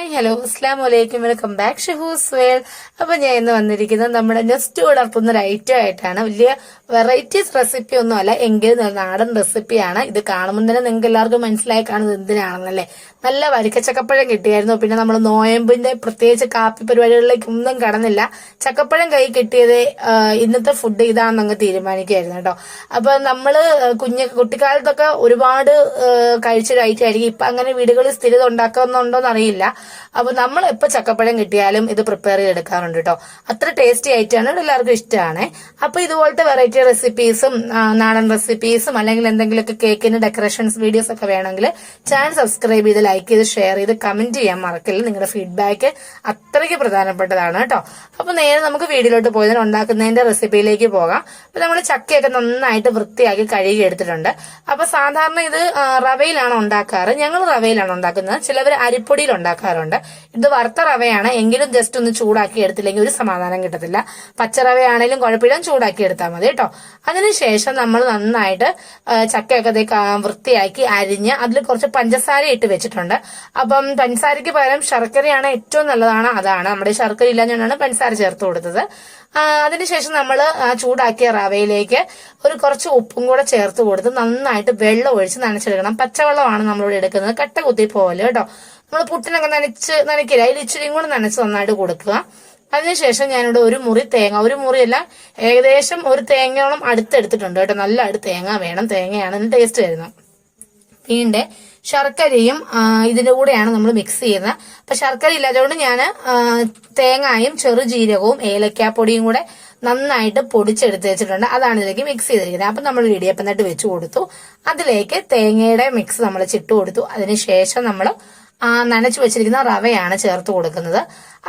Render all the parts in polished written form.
Hi hello അസ്സാം വലൈക്കും welcome back ഷഹൂസ് വേൾ. അപ്പൊ ഞാൻ ഇന്ന് വന്നിരിക്കുന്നത് നമ്മുടെ നെസ്റ്റ് വളർത്തുന്ന ഒരു ഐറ്റം ആയിട്ടാണ്. വലിയ വെറൈറ്റീസ് റെസിപ്പി ഒന്നും അല്ല, എങ്കിലും നാടൻ റെസിപ്പിയാണ്. ഇത് കാണുമ്പോൾ തന്നെ നിങ്ങൾക്ക് എല്ലാവർക്കും മനസ്സിലായി കാണുന്നത് എന്തിനാണെന്നല്ലേ. നല്ല വരിക്കച്ചക്കപ്പഴം കിട്ടിയായിരുന്നു. പിന്നെ നമ്മൾ നോയമ്പിന്റെ പ്രത്യേകിച്ച് കാപ്പി പരിപാടികളിലേക്ക് ഒന്നും കടന്നില്ല. ചക്കപ്പഴം കൈ കിട്ടിയത് ഇന്നത്തെ ഫുഡ് ഇതാണെന്നങ്ങ് തീരുമാനിക്കുകയായിരുന്നു കേട്ടോ. അപ്പൊ നമ്മള് കുട്ടിക്കാലത്തൊക്കെ ഒരുപാട് കഴിച്ചൊരു ഐറ്റം ആയിരിക്കും. ഇപ്പൊ അങ്ങനെ വീടുകളിൽ സ്ഥിരത ഉണ്ടാക്കുന്നുണ്ടോന്ന് അറിയില്ല. അപ്പൊ നമ്മൾ എപ്പോ ചക്കപ്പഴം കിട്ടിയാലും ഇത് പ്രിപ്പയർ ചെയ്തെടുക്കാറുണ്ട് കേട്ടോ. അത്ര ടേസ്റ്റി ആയിട്ടാണ്, എല്ലാവർക്കും ഇഷ്ടമാണ്. അപ്പൊ ഇതുപോലത്തെ വെറൈറ്റി റെസിപ്പീസും നാടൻ റെസിപ്പീസും അല്ലെങ്കിൽ എന്തെങ്കിലുമൊക്കെ കേക്കിന് ഡെക്കറേഷൻസ് വീഡിയോസ് ഒക്കെ വേണമെങ്കിൽ ചാനൽ സബ്സ്ക്രൈബ് ചെയ്ത് ലൈക്ക് ചെയ്ത് ഷെയർ ചെയ്ത് കമന്റ് ചെയ്യാൻ മറക്കില്ല. നിങ്ങളുടെ ഫീഡ്ബാക്ക് അത്രയ്ക്ക് പ്രധാനപ്പെട്ടതാണ് കേട്ടോ. അപ്പൊ നേരെ നമുക്ക് വീഡിയോയിലോട്ട് പോയതിന് ഉണ്ടാക്കുന്നതിന്റെ റെസിപ്പിയിലേക്ക് പോകാം. അപ്പൊ നമ്മൾ ചക്കയൊക്കെ നന്നായിട്ട് വൃത്തിയാക്കി കഴുകി എടുത്തിട്ടുണ്ട്. അപ്പൊ സാധാരണ ഇത് റവയിലാണ് ഉണ്ടാക്കാറ്. ഞങ്ങൾ റവയിലാണ് ഉണ്ടാക്കുന്നത്. ചിലവർ അരിപ്പൊടിയിൽ ഉണ്ടാക്കാറുണ്ട്. ഇത് വറുത്ത റവയാണ്, എങ്കിലും ജസ്റ്റ് ഒന്ന് ചൂടാക്കി എടുത്തില്ലെങ്കിൽ ഒരു സമാധാനം കിട്ടത്തില്ല. പച്ചറവയാണെങ്കിലും കുഴപ്പമില്ല, ചൂടാക്കി എടുത്താൽ മതി കേട്ടോ. അതിനുശേഷം നമ്മൾ നന്നായിട്ട് ചക്കയൊക്കെ വൃത്തിയാക്കി അരിഞ്ഞ് അതിൽ കുറച്ച് പഞ്ചസാര ഇട്ട് വെച്ചിട്ടുണ്ട്. അപ്പം പഞ്ചസാരയ്ക്ക് പകരം ശർക്കരയാണ് ഏറ്റവും നല്ലതാണ്. അതാണ് നമ്മുടെ ശർക്കര ഇല്ലാഞ്ഞാണ് പഞ്ചസാര ചേർത്ത് കൊടുത്തത്. അതിനുശേഷം നമ്മൾ ചൂടാക്കിയ റവയിലേക്ക് കുറച്ച് ഉപ്പും കൂടെ ചേർത്ത് കൊടുത്ത് നന്നായിട്ട് വെള്ളം ഒഴിച്ച് നനച്ചെടുക്കണം. പച്ചവെള്ളമാണ് നമ്മളിവിടെ എടുക്കുന്നത്, കട്ട കുത്തി പോലെ കേട്ടോ. നമ്മൾ പുട്ടിനൊക്കെ നനയ്ക്കില്ല, അതിൽ ഇച്ചിരിയും കൂടെ നനച്ച് നന്നായിട്ട് കൊടുക്കുക. അതിനുശേഷം ഞാനിവിടെ ഒരു മുറി തേങ്ങ, ഒരു മുറിയല്ല ഏകദേശം ഒരു തേങ്ങയോളം അടുത്തെടുത്തിട്ടുണ്ട് കേട്ടോ. നല്ല അടുത്ത് തേങ്ങ വേണം, തേങ്ങയാണ് ടേസ്റ്റ് വരുന്നത്. പിന്നെ ശർക്കരയും ഇതിന്റെ കൂടെയാണ് നമ്മൾ മിക്സ് ചെയ്യുന്നത്. അപ്പൊ ശർക്കര ഇല്ലാത്തതുകൊണ്ട് ഞാൻ തേങ്ങായും ചെറുജീരകവും ഏലക്കാപ്പൊടിയും കൂടെ നന്നായിട്ട് പൊടിച്ചെടുത്ത് വെച്ചിട്ടുണ്ട്. അതാണ് ഇതിലേക്ക് മിക്സ് ചെയ്തിരിക്കുന്നത്. അപ്പൊ നമ്മൾ ഇടിയപ്പം തട്ട് വെച്ച് കൊടുത്തു. അതിലേക്ക് തേങ്ങയുടെ മിക്സ് നമ്മൾ ചിട്ട് കൊടുത്തു. അതിനുശേഷം നമ്മൾ നനച്ചു വെച്ചിരിക്കുന്ന റവയാണ് ചേർത്ത് കൊടുക്കുന്നത്.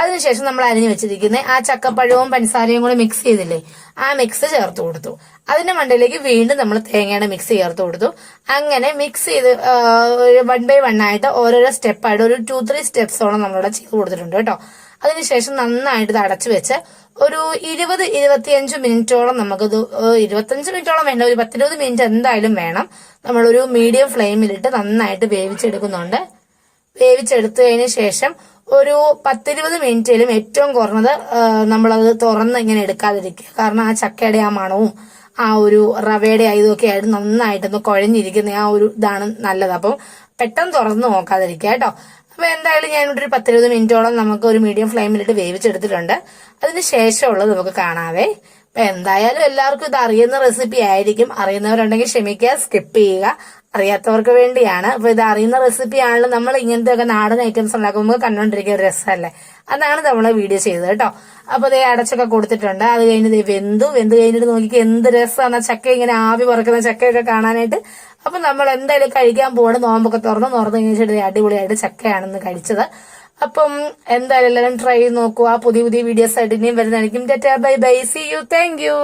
അതിനുശേഷം നമ്മൾ അരിഞ്ഞു വെച്ചിരിക്കുന്ന ആ ചക്കപ്പഴവും പഞ്ചസാരയും കൂടെ മിക്സ് ചെയ്തില്ലേ, ആ മിക്സ് ചേർത്ത് കൊടുത്തു. അതിന്റെ മണ്ടയിലേക്ക് വീണ്ടും നമ്മൾ തേങ്ങയുടെ മിക്സ് ചേർത്ത് കൊടുത്തു. അങ്ങനെ മിക്സ് ചെയ്ത് 1 by 1 ആയിട്ട് ഓരോരോ സ്റ്റെപ്പായിട്ട് ഒരു 2-3 സ്റ്റെപ്സോളം നമ്മളിവിടെ ചെയ്ത് കൊടുത്തിട്ടുണ്ട് കേട്ടോ. അതിനുശേഷം നന്നായിട്ട് ഇത് അടച്ചു വെച്ച് ഒരു 20-25 മിനിറ്റോളം നമുക്കിത് 25 മിനിറ്റോളം വേണ്ട, ഒരു 10-20 മിനിറ്റ് എന്തായാലും വേണം. നമ്മളൊരു മീഡിയം ഫ്ലെയിമിലിട്ട് നന്നായിട്ട് വേവിച്ചെടുക്കുന്നുണ്ട്. വേവിച്ചെടുത്തതിന് ശേഷം ഒരു 10-20 മിനിറ്റിലും ഏറ്റവും കുറഞ്ഞത് നമ്മളത് തുറന്ന് ഇങ്ങനെ എടുക്കാതിരിക്കുക. കാരണം ആ ചക്കയുടെ ആ മണവും ആ ഒരു റവയുടെ ഇതൊക്കെ ആയിട്ട് നന്നായിട്ടൊന്ന് കുഴഞ്ഞിരിക്കുന്ന ആ ഒരു ഇതാണ് നല്ലത്. അപ്പം പെട്ടെന്ന് തുറന്ന് നോക്കാതിരിക്കുക കേട്ടോ. അപ്പൊ എന്തായാലും ഞാനിവിടെ ഒരു 10-20 മിനിറ്റോളം നമുക്ക് ഒരു മീഡിയം ഫ്ലെയിമിലിട്ട് വേവിച്ചെടുത്തിട്ടുണ്ട്. അതിന് ശേഷമുള്ളത് നമുക്ക് കാണാവേ. അപ്പൊ എന്തായാലും എല്ലാവർക്കും ഇത് അറിയുന്ന റെസിപ്പി ആയിരിക്കും. അറിയുന്നവരുണ്ടെങ്കിൽ ക്ഷമിക്കുക, സ്കിപ്പ് ചെയ്യുക. അറിയാത്തവർക്ക് വേണ്ടിയാണ്. അപ്പൊ ഇത് അറിയുന്ന റെസിപ്പി ആണല്ലോ. നമ്മൾ ഇങ്ങനത്തെ ഒക്കെ നാടൻ ഐറ്റംസ് ഉണ്ടാക്കുമ്പോൾ കണ്ടുകൊണ്ടിരിക്കുന്ന ഒരു രസമല്ലേ, അതാണ് നമ്മള് വീഡിയോ ചെയ്തത് കേട്ടോ. അപ്പൊ അതേ അടച്ചൊക്കെ കൊടുത്തിട്ടുണ്ട്. അത് കഴിഞ്ഞ് വെന്ത് കഴിഞ്ഞിട്ട് നോക്കിക്ക് എന്ത് രസമാണ് ചക്ക, ഇങ്ങനെ ആവി പറക്കുന്ന ചക്കയൊക്കെ കാണാനായിട്ട്. അപ്പൊ നമ്മൾ എന്തായാലും കഴിക്കാൻ പോകണം. നോമ്പൊക്കെ തുറന്നു കഴിഞ്ഞിട്ട് അടിപൊളിയായിട്ട് ചക്കയാണെന്ന് കഴിച്ചത്. അപ്പം എന്തായാലും എല്ലാവരും ട്രൈ ചെയ്ത് നോക്കുക. പുതിയ വീഡിയോസ് ആയിട്ട് ഇനിയും വരുന്നതായിരിക്കും. Bye bye, see you, thank U.